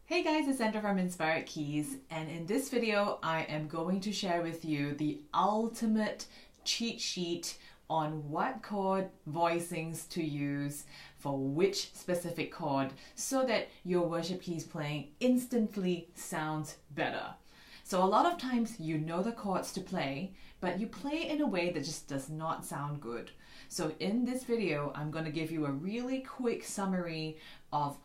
Hey guys, it's Sandra from Inspired Keys, and in this video I am going to share with you the ultimate cheat sheet on what chord voicings to use for which specific chord so that your worship keys playing instantly sounds better. So a lot of times you know the chords to play, but you play in a way that just does not sound good. So in this video, I'm going to give you a really quick summary of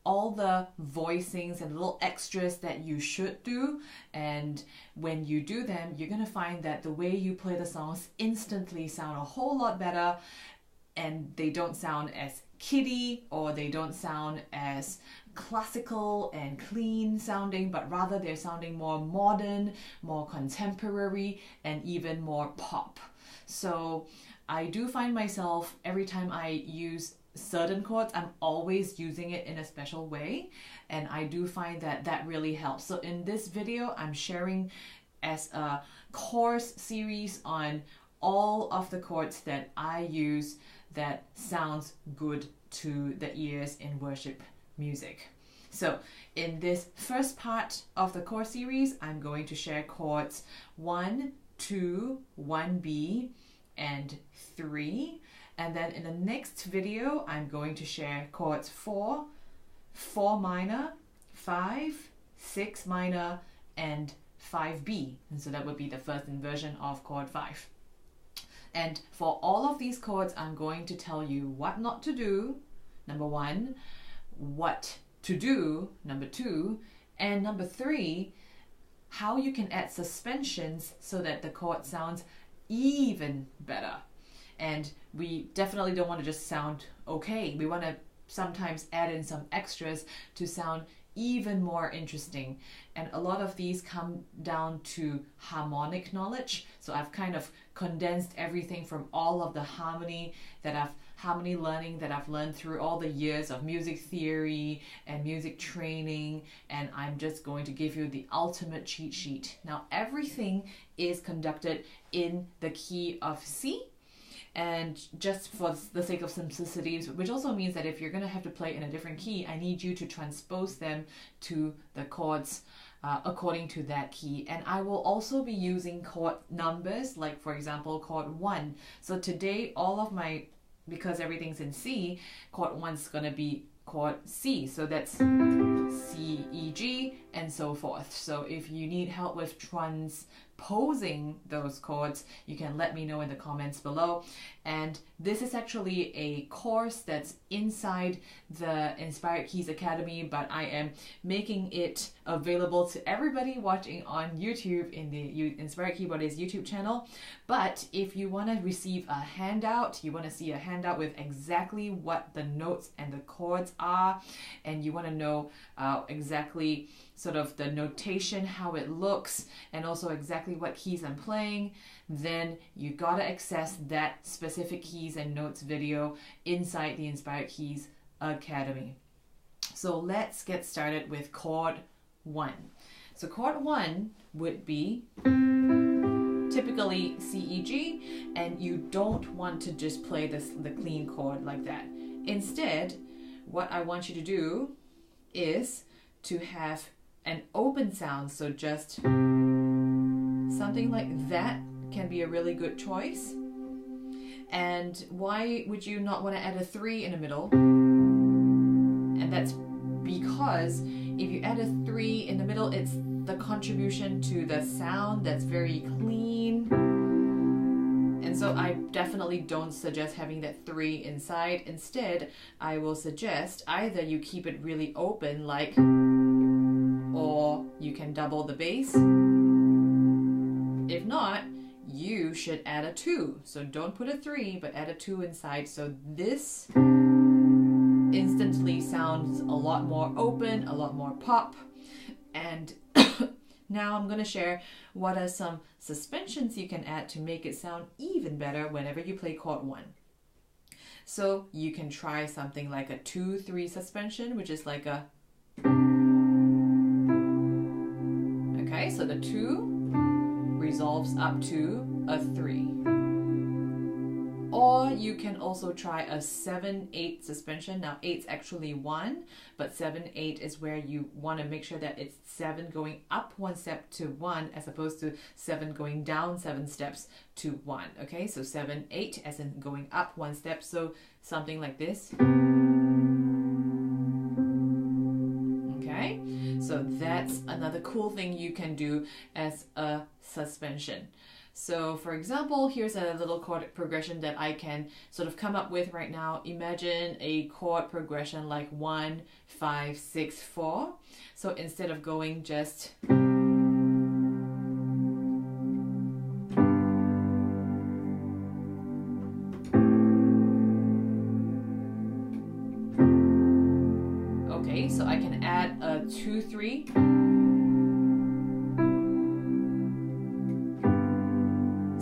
all the voicings and little extras that you should do, and when you do them, you're going to find that the way you play the songs instantly sound a whole lot better, and they don't sound as kiddie or they don't sound as classical and clean sounding, but rather they're sounding more modern, more contemporary, and even more pop. So I do find myself, every time I use certain chords, I'm always using it in a special way, and I do find that that really helps. So in this video, I'm sharing as a course series on all of the chords that I use that sounds good to the ears in worship music. So in this first part of the course series, I'm going to share chords 1, 2, 1B, and 3. And then in the next video, I'm going to share chords 4, 4 minor, 5, 6 minor, and 5B. And so that would be the first inversion of chord 5. And for all of these chords, I'm going to tell you what not to do, number 1, what to do, number 2, and number 3, how you can add suspensions so that the chord sounds even better. And we definitely don't want to just sound okay. We want to sometimes add in some extras to sound even more interesting. And a lot of these come down to harmonic knowledge. So I've kind of condensed everything from all of the harmony learning that I've learned through all the years of music theory and music training, and I'm just going to give you the ultimate cheat sheet. Now everything is conducted in the key of C. And just for the sake of simplicity, which also means that if you're going to have to play in a different key, I need you to transpose them to the chords according to that key. And I will also be using chord numbers, like for example, chord 1. So today, because everything's in C, chord 1 is going to be chord C. So that's C, E, G, and so forth. So if you need help with transposing those chords, you can let me know in the comments below. And this is actually a course that's inside the Inspired Keys Academy, but I am making it available to everybody watching on YouTube in the Inspired Keyboardist YouTube channel. But if you want to receive a handout, you want to see a handout with exactly what the notes and the chords are, and you want to know exactly sort of the notation, how it looks, and also exactly what keys I'm playing, then you gotta access that specific keys and notes video inside the Inspired Keys Academy. So let's get started with chord 1. So chord 1 would be typically C, E, G, and you don't want to just play the clean chord like that. Instead, what I want you to do is to have an open sound, so just something like that can be a really good choice. And why would you not want to add a 3 in the middle? And that's because if you add a 3 in the middle, it's the contribution to the sound that's very clean. And so I definitely don't suggest having that 3 inside. Instead, I will suggest either you keep it really open, like, or you can double the bass. If not, you should add a 2. So don't put a 3, but add a 2 inside. So this instantly sounds a lot more open, a lot more pop. And now I'm going to share what are some suspensions you can add to make it sound even better whenever you play chord 1. So you can try something like a 2-3 suspension, which is like a... Okay, so the 2 resolves up to a 3. Or you can also try a 7/8 suspension. Now 8's actually 1, but 7/8 is where you want to make sure that it's 7 going up 1 step to 1 as opposed to 7 going down 7 steps to 1. Okay, so 7/8 as in going up 1 step. So something like this. Okay, so that's another cool thing you can do as a suspension. So for example, here's a little chord progression that I can sort of come up with right now. Imagine a chord progression like 1, 5, 6, 4. So instead of going just okay, so I can add a 2, 3.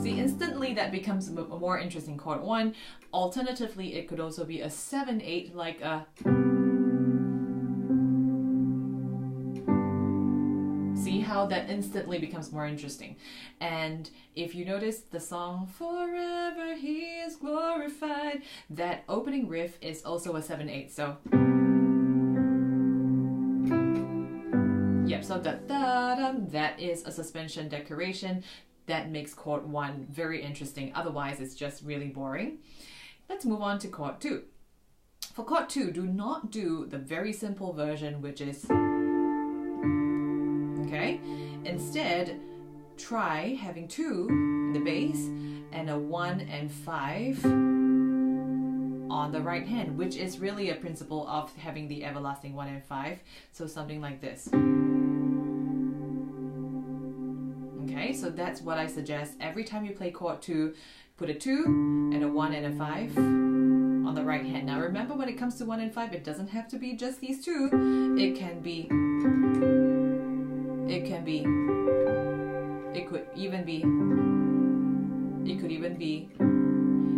Instantly that becomes a more interesting chord 1. Alternatively, it could also be a 7/8, like a. See how that instantly becomes more interesting. And if you notice the song Forever He is Glorified, that opening riff is also a 7/8. So yep, so that is a suspension decoration. That makes chord 1 very interesting. Otherwise, it's just really boring. Let's move on to chord 2. For chord 2, do not do the very simple version, which is, okay? Instead, try having 2 in the bass and a 1 and 5 on the right hand, which is really a principle of having the everlasting 1 and 5. So something like this. Okay, so that's what I suggest. Every time you play chord 2, put a 2 and a 1 and a 5 on the right hand. Now remember, when it comes to 1 and 5, it doesn't have to be just these two. It could even be,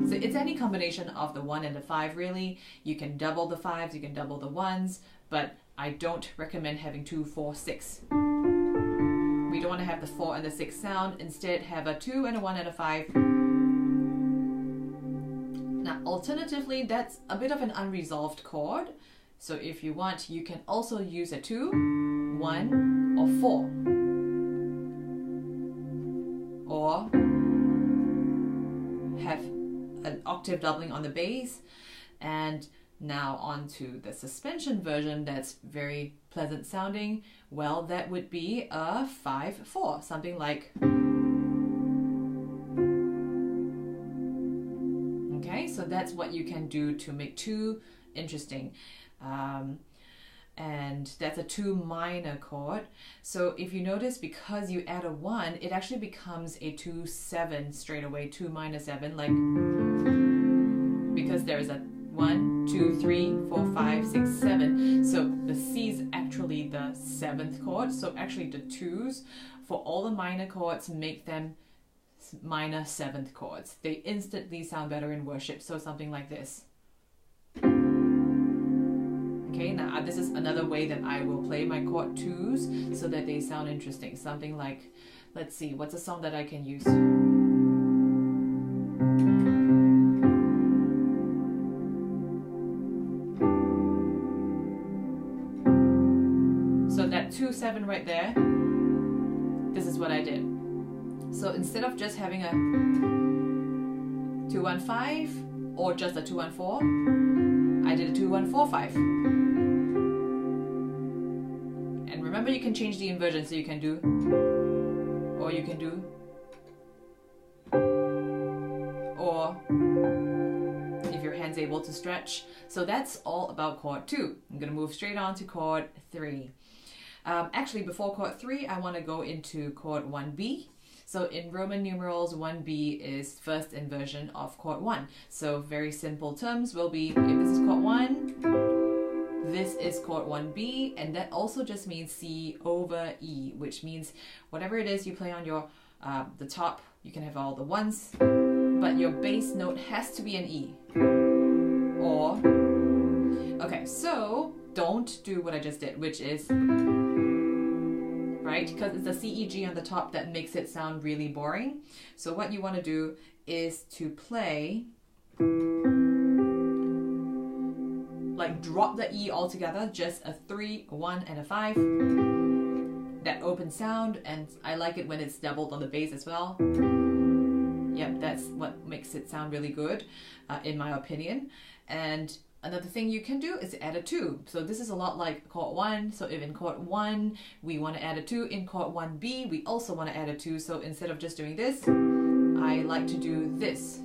so it's any combination of the 1 and the 5 really. You can double the 5s, you can double the 1s, but I don't recommend having 2, 4, 6. We don't want to have the 4 and the 6 sound. Instead, have a 2 and a 1 and a 5. Now, alternatively, that's a bit of an unresolved chord. So if you want, you can also use a 2, 1, or 4. Or have an octave doubling on the bass. And now on to the suspension version that's very pleasant sounding. Well, that would be a 5, 4, something like. Okay, so that's what you can do to make 2 interesting. And that's a 2 minor chord. So if you notice, because you add a 1, it actually becomes a 2, 7 straight away, 2 minor 7, like, because there is a 1, 2, 3, 4, 5, 6, 7. So the C is actually the 7th chord. So actually the 2s for all the minor chords make them minor 7th chords. They instantly sound better in worship. So something like this. Okay, now this is another way that I will play my chord 2s so that they sound interesting. Something like, let's see, what's a song that I can use? So that 2, 7 right there, this is what I did. So instead of just having a 2, 1, 5 or just a 2, 1, 4, I did a 2, 1, 4, 5. And remember, you can change the inversion, so you can do, or you can do, or if your hand's able to stretch. So that's all about chord 2. I'm going to move straight on to chord 3. Actually, before chord 3, I want to go into chord 1B. So in Roman numerals, 1B is first inversion of chord 1. So very simple terms will be, if this is chord 1, this is chord 1B, and that also just means C over E, which means whatever it is you play on your the top, you can have all the 1s, but your bass note has to be an E. Or, okay, so don't do what I just did, which is, right? Because it's the C, E, G on the top that makes it sound really boring. So what you want to do is to play like drop the E altogether, just a 3, a 1, and a 5. That open sound, and I like it when it's doubled on the bass as well. Yep, that's what makes it sound really good, in my opinion. And another thing you can do is add a 2. So this is a lot like chord 1. So if in chord 1 we want to add a 2, in chord 1B we also want to add a 2. So instead of just doing this, I like to do this.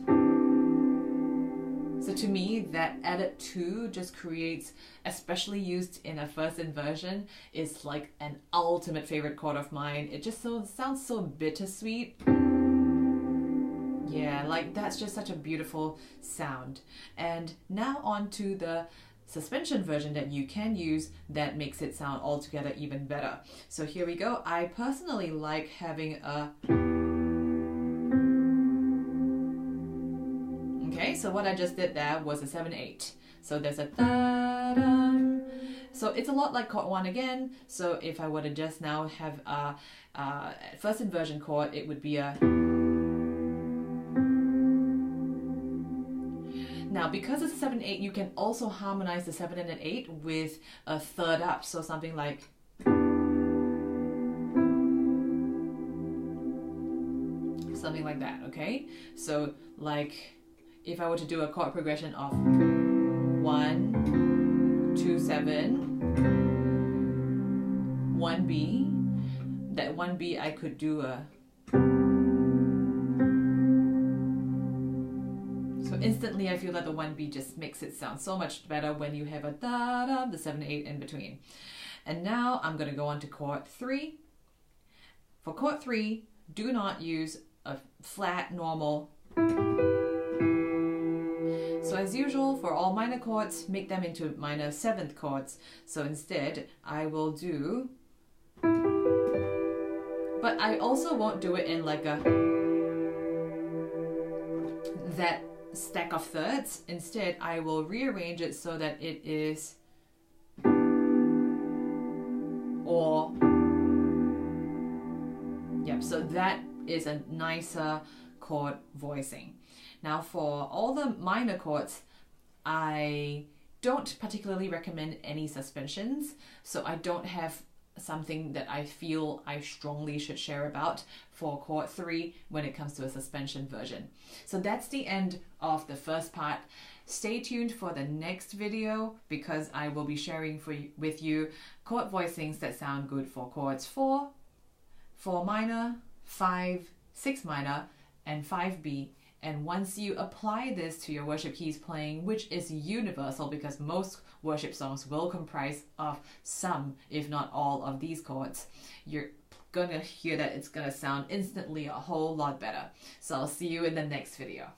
So to me, that added 2 just creates, especially used in a first inversion, is like an ultimate favorite chord of mine. It just sounds so bittersweet. Yeah, like that's just such a beautiful sound. And now on to the suspension version that you can use that makes it sound altogether even better. So here we go. I personally like having a... Okay, so what I just did there was a 7/8. So there's a da-da. So it's a lot like chord 1 again. So if I were to just now have a first inversion chord, it would be a... Now, because it's a 7/8, you can also harmonize the 7 and an 8 with a third up. So something like... something like that, okay? So like... if I were to do a chord progression of 1, 2, 7, 1B, that 1B I could do a... So instantly I feel that the 1B just makes it sound so much better when you have a da-da, the 7/8 in between. And now I'm going to go on to chord 3. For chord 3, do not use a flat, normal... So as usual, for all minor chords, make them into minor 7th chords. So instead, I will do... But I also won't do it in like a... that stack of thirds. Instead, I will rearrange it so that it is... or... Yep, so that is a nicer chord voicing. Now for all the minor chords, I don't particularly recommend any suspensions, so I don't have something that I feel I strongly should share about for chord 3 when it comes to a suspension version. So that's the end of the first part. Stay tuned for the next video because I will be sharing with you chord voicings that sound good for chords 4, 4 minor, 5, 6 minor, and 5B. And once you apply this to your worship keys playing, which is universal because most worship songs will comprise of some, if not all, of these chords, you're going to hear that it's going to sound instantly a whole lot better. So I'll see you in the next video.